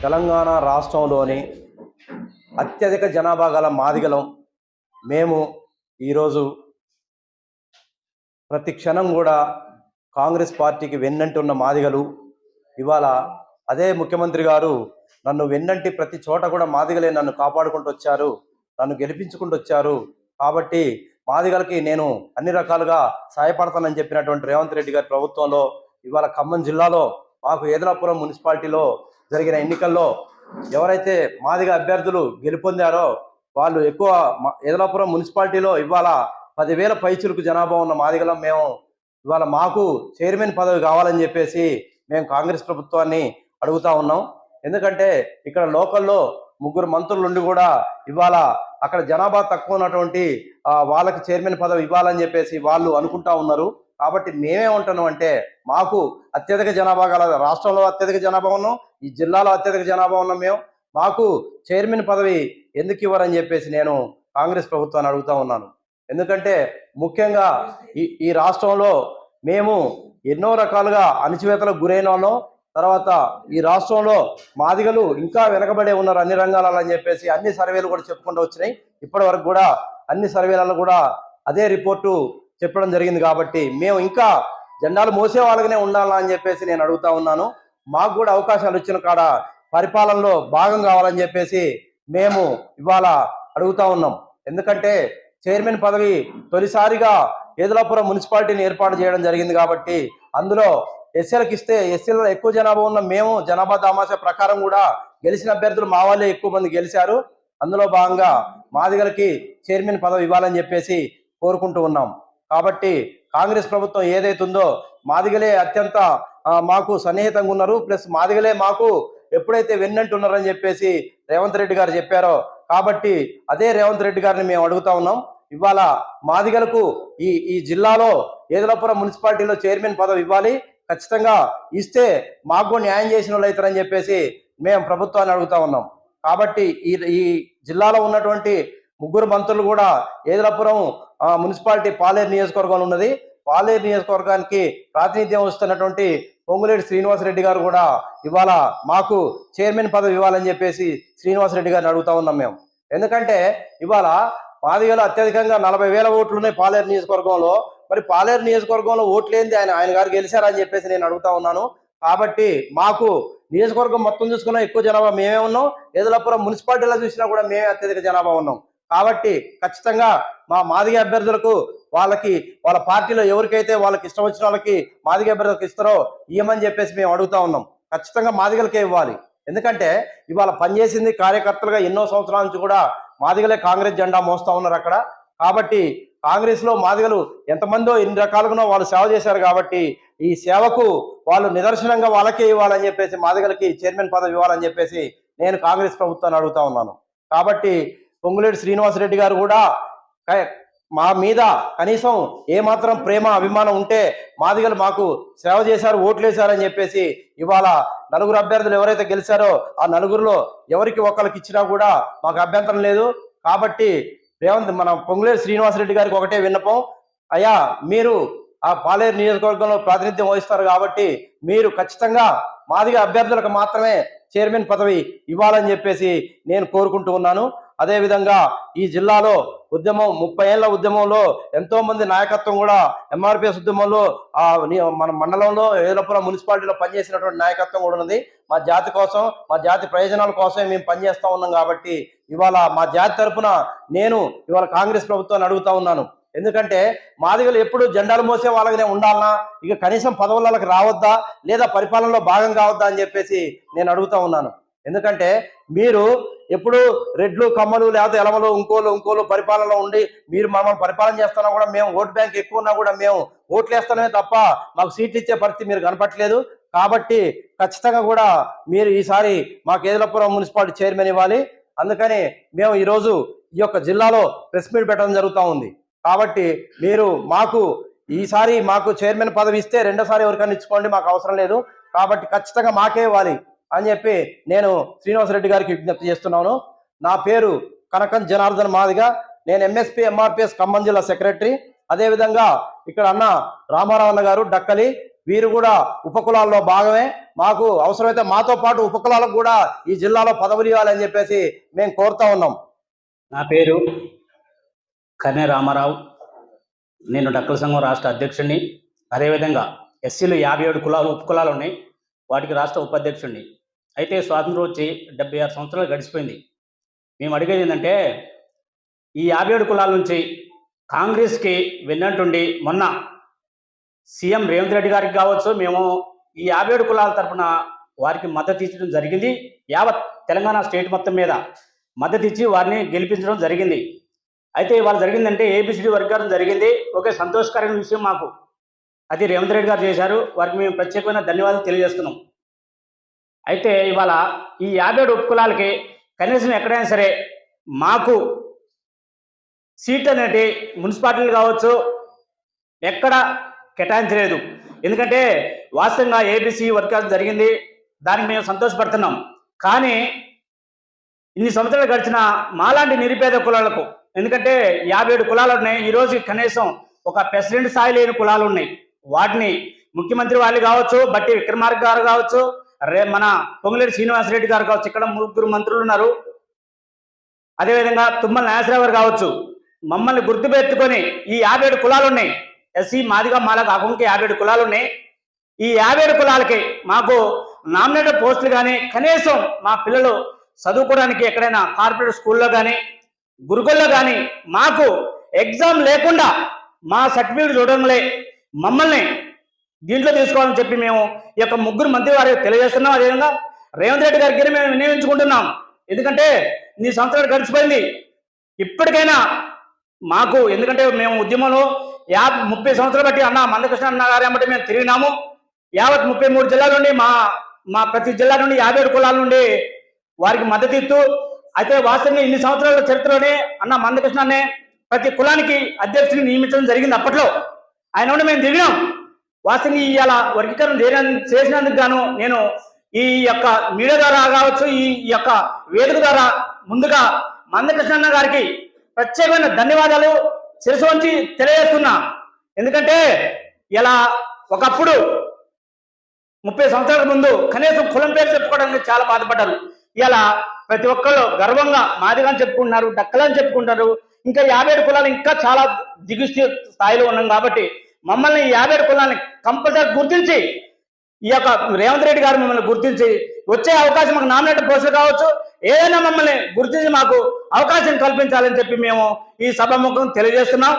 తెలంగాణ రాష్ట్రంలోని అత్యధిక జనాభా గల మాదిగలం మేము ఈరోజు ప్రతి క్షణం కూడా కాంగ్రెస్ పార్టీకి వెన్నంటున్న మాదిగలు ఇవాళ అదే ముఖ్యమంత్రి గారు నన్ను వెన్నంటి ప్రతి చోట కూడా మాదిగలే నన్ను కాపాడుకుంటూ వచ్చారు, నన్ను గెలిపించుకుంటూ వచ్చారు. కాబట్టి మాదిగలకి నేను అన్ని రకాలుగా సహాయపడతానని చెప్పినటువంటి రేవంత్ రెడ్డి గారి ప్రభుత్వంలో ఇవాళ ఖమ్మం జిల్లాలో మాకు ఏదలాపురం మున్సిపాలిటీలో జరిగిన ఎన్నికల్లో ఎవరైతే మాదిగ అభ్యర్థులు గెలుపొందారో వాళ్ళు ఎక్కువ ఏదలాపురం మున్సిపాలిటీలో ఇవాళ 10,000 పైచులకు జనాభా ఉన్న మాదిగలం మేము ఇవాళ మాకు చైర్మన్ పదవి కావాలని చెప్పేసి మేము కాంగ్రెస్ ప్రభుత్వాన్ని అడుగుతా ఉన్నాం. ఎందుకంటే ఇక్కడ లోకల్లో 3 మంత్రులు ఉండి కూడా ఇవాళ అక్కడ జనాభా తక్కువ ఉన్నటువంటి వాళ్ళకి చైర్మన్ పదవి ఇవ్వాలని చెప్పేసి వాళ్ళు అనుకుంటా ఉన్నారు. కాబట్టి మేమేమంటున్నాం అంటే మాకు అత్యధిక జనాభా గల రాష్ట్రంలో అత్యధిక జనాభా ఉన్నాం, ఈ జిల్లాలో అత్యధిక జనాభా ఉన్నాం, మాకు చైర్మన్ పదవి ఎందుకు ఇవ్వరని చెప్పేసి నేను కాంగ్రెస్ ప్రభుత్వాన్ని అడుగుతా ఉన్నాను. ఎందుకంటే ముఖ్యంగా ఈ రాష్ట్రంలో మేము ఎన్నో రకాలుగా అణచివేతలకు గురైన వాళ్ళం. తర్వాత ఈ రాష్ట్రంలో మాదిగలు ఇంకా వెనకబడే ఉన్నారు అన్ని రంగాలలో అని చెప్పేసి అన్ని సర్వేలు కూడా చెప్పుకుంటూ వచ్చినాయి. ఇప్పటి వరకు కూడా అన్ని సర్వేలలో కూడా అదే రిపోర్టు చెప్పడం జరిగింది. కాబట్టి మేము ఇంకా జెండాలు మోసే వాళ్ళగానే ఉండాలా అని చెప్పేసి నేను అడుగుతా ఉన్నాను. మాకు కూడా అవకాశాలు ఇచ్చిన కాడ పరిపాలనలో భాగం కావాలని చెప్పేసి మేము ఇవాళ అడుగుతా ఉన్నాం. ఎందుకంటే చైర్మన్ పదవి తొలిసారిగా ఏదలాపురం మున్సిపాలిటీని ఏర్పాటు చేయడం జరిగింది. కాబట్టి అందులో ఎస్సీలకు ఇస్తే ఎస్సీలలో ఎక్కువ జనాభా ఉన్న మేము జనాభా దామాషా ప్రకారం కూడా గెలిచిన అభ్యర్థులు మా వాళ్ళే ఎక్కువ మంది గెలిచారు. అందులో భాగంగా మాదిగలకి చైర్మన్ పదవి ఇవ్వాలని చెప్పేసి కోరుకుంటూ ఉన్నాం. కాబట్టి కాంగ్రెస్ ప్రభుత్వం ఏదైతుందో మాదిగలే అత్యంత మాకు సన్నిహితంగా ఉన్నారు, ప్లస్ మాదిగలే మాకు ఎప్పుడైతే వెన్నంటున్నారని చెప్పేసి రేవంత్ రెడ్డి గారు చెప్పారో కాబట్టి అదే రేవంత్ రెడ్డి గారిని మేము అడుగుతా ఉన్నాం. ఇవాళ మాదిగలకు ఈ జిల్లాలో ఏదలాపురం మున్సిపాలిటీలో చైర్మన్ పదవి ఇవ్వాలి, ఖచ్చితంగా ఇస్తే మాకు న్యాయం చేసిన వాళ్ళు అవుతారని చెప్పేసి మేము ప్రభుత్వాన్ని అడుగుతా ఉన్నాం. కాబట్టి ఈ జిల్లాలో ఉన్నటువంటి 3 మంత్రులు కూడా ఏదలాపురం మున్సిపాలిటీ పాలేరు నియోజకవర్గంలో ఉన్నది. పాలేరు నియోజకవర్గానికి ప్రాతినిధ్యం వస్తున్నటువంటి పొంగులేటి శ్రీనివాసరెడ్డి గారు కూడా ఇవాళ మాకు చైర్మన్ పదవి ఇవ్వాలని చెప్పేసి శ్రీనివాసరెడ్డి గారిని అడుగుతా ఉన్నాం మేము. ఎందుకంటే ఇవాళ మాదిగలు అత్యధికంగా 40,000 ఓట్లు ఉన్నాయి పాలేరు నియోజకవర్గంలో. మరి పాలేరు నియోజకవర్గంలో ఓట్లు ఏంది, ఆయన గారు గెలిచారని చెప్పేసి నేను అడుగుతా ఉన్నాను. కాబట్టి మాకు నియోజకవర్గం మొత్తం చూసుకున్నా ఎక్కువ జనాభా మేమే ఉన్నాం, ఏదలాపురం మున్సిపాలిటీలో చూసినా కూడా మేమే అత్యధిక జనాభా ఉన్నాం. కాబట్టి ఖచ్చితంగా మా మాదిగ అభ్యర్థులకు వాళ్ళ పార్టీలో ఎవరికైతే వాళ్ళకి ఇష్టం వచ్చిన వాళ్ళకి మాదిగ అభ్యర్థులకు ఇస్తారో ఇవ్వమని చెప్పేసి మేము అడుగుతా ఉన్నాం. ఖచ్చితంగా మాదిగలకే ఇవ్వాలి. ఎందుకంటే ఇవాళ పనిచేసింది కార్యకర్తలుగా ఎన్నో సంవత్సరాల నుంచి కూడా మాదిగలే కాంగ్రెస్ జెండా మోస్తా ఉన్నారు అక్కడ. కాబట్టి కాంగ్రెస్ లో మాదిగలు ఎంతమందో ఎన్ని రకాలుగా వాళ్ళు సేవ చేశారు. కాబట్టి ఈ సేవకు వాళ్ళు నిదర్శనంగా వాళ్ళకే ఇవ్వాలని చెప్పేసి మాదిగలకి చైర్మన్ పదవి ఇవ్వాలని చెప్పేసి నేను కాంగ్రెస్ ప్రభుత్వాన్ని అడుగుతా ఉన్నాను. కాబట్టి పొంగులేటి శ్రీనివాసరెడ్డి గారు కూడా మా మీద కనీసం ఏమాత్రం ప్రేమ అభిమానం ఉంటే మాదిగలు మాకు సేవ చేశారు, ఓట్లు వేశారని చెప్పేసి ఇవాళ 4 అభ్యర్థులు ఎవరైతే గెలిచారో ఆ 4గురిలో ఎవరికి ఒకరికి ఇచ్చినా కూడా మాకు అభ్యంతరం లేదు. కాబట్టి మన పొంగులేటి శ్రీనివాసరెడ్డి గారికి ఒకటే విన్నపం, అయ్యా మీరు ఆ పాలేరు నియోజకవర్గంలో ప్రాతినిధ్యం వహిస్తారు కాబట్టి మీరు ఖచ్చితంగా మాదిగ అభ్యర్థులకు మాత్రమే చైర్మన్ పదవి ఇవ్వాలని చెప్పేసి నేను కోరుకుంటూ ఉన్నాను. అదేవిధంగా ఈ జిల్లాలో ఉద్యమం 30 ఏళ్ల ఉద్యమంలో ఎంతో మంది నాయకత్వం కూడా ఎంఆర్పిఎస్ ఉద్యమంలో మన మండలంలో ఏదలాపురం మున్సిపాలిటీలో పనిచేసినటువంటి నాయకత్వం కూడా ఉన్నది. మా జాతి కోసం, మా జాతి ప్రయోజనాల కోసమే మేము పనిచేస్తూ ఉన్నాం. కాబట్టి ఇవాళ మా జాతి తరఫున నేను ఇవాళ కాంగ్రెస్ ప్రభుత్వాన్ని అడుగుతా ఉన్నాను. ఎందుకంటే మాదిగలు ఎప్పుడు జెండాలు మోసే వాళ్ళగానే ఉండాలనా, ఇక కనీసం పదవులకు రావద్దా, లేదా పరిపాలనలో భాగం కావద్దా అని చెప్పేసి నేను అడుగుతా ఉన్నాను. ఎందుకంటే మీరు ఎప్పుడు రెడ్లు కమ్మలు లేకపోతే ఎలమలు ఇంకోలు పరిపాలనలో ఉండి మీరు మమ్మల్ని పరిపాలన చేస్తున్నా కూడా మేము ఓటు బ్యాంక్ ఎక్కువ ఉన్నా కూడా మేము ఓట్లు వేస్తామే తప్ప మాకు సీట్లు ఇచ్చే పరిస్థితి మీరు కనపట్లేదు. కాబట్టి ఖచ్చితంగా కూడా మీరు ఈసారి మాకు ఏదలాపురం మున్సిపాలిటీ చైర్మన్ ఇవ్వాలి. అందుకని మేము ఈరోజు ఈ యొక్క జిల్లాలో ప్రెస్ మీట్ పెట్టడం జరుగుతూ ఉంది. కాబట్టి మీరు ఈసారి మాకు చైర్మన్ పదవి ఇస్తే రెండోసారి ఎవరికైనా ఇచ్చుకోండి, మాకు అవసరం లేదు. కాబట్టి ఖచ్చితంగా మాకే ఇవ్వాలి అని చెప్పి నేను శ్రీనివాసరెడ్డి గారికి విజ్ఞప్తి చేస్తున్నాను. నా పేరు కనకం జనార్దన్ మాదిగ, నేను ఎంఎస్పీ ఎంఆర్పిఎస్ ఖమ్మం జిల్లా సెక్రటరీ. అదేవిధంగా ఇక్కడ అన్న రామారావు అన్న గారు డక్కలి, వీరు కూడా ఉపకులాల్లో భాగమే. మాకు అవసరమైతే మాతో పాటు ఉపకులాలకు కూడా ఈ జిల్లాలో పదవులు ఇవ్వాలని చెప్పేసి మేము కోరుతా ఉన్నాం. నా పేరు కర్నె రామారావు. నేను డక్కల సంఘం రాష్ట్ర అధ్యక్షుడిని. అదేవిధంగా ఎస్సీలు 57 ఉపకులాలు ఉన్నాయి, వాటికి రాష్ట్ర ఉపాధ్యక్షుడిని. అయితే స్వాతంత్రం వచ్చి 76 సంవత్సరాలు గడిచిపోయింది. మేము అడిగేది ఏంటంటే, ఈ 57 కులాల నుంచి కాంగ్రెస్కి వెన్నంటుండి మొన్న సీఎం రేవంత్ రెడ్డి గారికి కావచ్చు, మేము ఈ 57 కులాల తరఫున వారికి మద్దతు ఇచ్చడం జరిగింది. యావత్ తెలంగాణ స్టేట్ మొత్తం మీద మద్దతు ఇచ్చి వారిని గెలిపించడం జరిగింది. అయితే ఇవాళ జరిగిందంటే ఏబిసిడి వర్గీకరణ జరిగింది. ఒకే సంతోషకరమైన విషయం మాకు. అది రేవంత్ రెడ్డి గారు చేశారు. వారికి మేము ప్రత్యేకమైన ధన్యవాదాలు తెలియజేస్తున్నాం. అయితే ఇవాళ ఈ 57 ఉపకులాలకి కనీసం ఎక్కడైనా సరే మాకు సీట్ అనేది మున్సిపాలిటీలు కావచ్చు ఎక్కడ కేటాయించలేదు. ఎందుకంటే వాస్తవంగా ఏబిసి వర్గీకరణ జరిగింది, దానికి మేము సంతోషపడుతున్నాం. కానీ ఇన్ని సంవత్సరాలు గడిచిన మాలాంటి నిరుపేద కులాలకు, ఎందుకంటే 57 కులాలు ఉన్నాయి, ఈరోజు కనీసం ఒక ప్రెసిడెంట్ స్థాయి లేని కులాలు ఉన్నాయి. వాటిని ముఖ్యమంత్రి వాళ్ళు కావచ్చు, బట్టి విక్రమార్క గారు కావచ్చు, మన పొంగులేటి శ్రీనివాసరెడ్డి గారు కావచ్చు, ఇక్కడ 3 మంత్రులు ఉన్నారు, అదేవిధంగా తుమ్మల నాగేశ్వరరావు గారు కావచ్చు, మమ్మల్ని గుర్తుపెట్టుకొని ఈ 57 కులాలు ఉన్నాయి, ఎస్సీ మాదిగా మాల కాకుండా 57 కులాలు ఉన్నాయి. ఈ 57 కులాలకి మాకు నామినేటెడ్ పోస్టులు కానీ, కనీసం మా పిల్లలు చదువుకోవడానికి ఎక్కడైనా కార్పొరేట్ స్కూల్లో కానీ గురుకుల్లో కానీ మాకు ఎగ్జామ్ లేకుండా మా సర్టిఫికేట్ చూడడంలే మమ్మల్ని దీంట్లో తీసుకోవాలని చెప్పి మేము ఈ యొక్క 3 మంత్రి వారికి తెలియజేస్తున్నాం. అదేవిధంగా రేవంత్ రెడ్డి గారికి మేము వినియోగించుకుంటున్నాం. ఎందుకంటే ఈ సంవత్సరాలు గడిచిపోయింది, ఇప్పటికైనా మాకు, ఎందుకంటే మేము ఉద్యమంలో 30 సంవత్సరాలు బట్టి అన్న మందకృష్ణ అన్న గారు ఏమంటే మేము తిరిగినాము. యావత్ 33 జిల్లాల నుండి మా ప్రతి జిల్లా నుండి 57 కులాల నుండి వారికి మద్దతు ఇస్తూ, అయితే వాస్తవంగా ఇన్ని సంవత్సరాల చరిత్రలోనే అన్న మందకృష్ణ అనే ప్రతి కులానికి అధ్యక్షుడిని నియమించడం జరిగింది. అప్పట్లో ఆయన నుండి మేము తిరిగినాం. వాస్తవంగా ఇవాళ వర్గీకరణ చేసినందుకు గాను నేను ఈ యొక్క మీడియా ద్వారా కావచ్చు, ఈ యొక్క వేదిక ద్వారా ముందుగా మందకృష్ణ అన్న గారికి ప్రత్యేకమైన ధన్యవాదాలు శిరసు వంచి తెలియజేస్తున్నా. ఎందుకంటే ఇలా ఒకప్పుడు 30 సంవత్సరాల ముందు కనీసం కులం పేరు చెప్పుకోవడానికి చాలా బాధపడ్డారు. ఇలా ప్రతి ఒక్కళ్ళు గర్వంగా మాదిగాని చెప్పుకుంటున్నారు, డక్కలని చెప్పుకుంటారు. ఇంకా 57 కులాలు ఇంకా చాలా దిగు స్థాయిలో ఉన్నాం కాబట్టి మమ్మల్ని 57 కులాలని కంపల్సరీ గుర్తించి, ఈ యొక్క రేవంత్ రెడ్డి గారు మమ్మల్ని గుర్తించి వచ్చే అవకాశం, మాకు నామినేటెడ్ పోస్టులు కావచ్చు, ఏదైనా మమ్మల్ని గుర్తించి మాకు అవకాశం కల్పించాలని చెప్పి మేము ఈ సభాముఖం తెలియజేస్తున్నాం.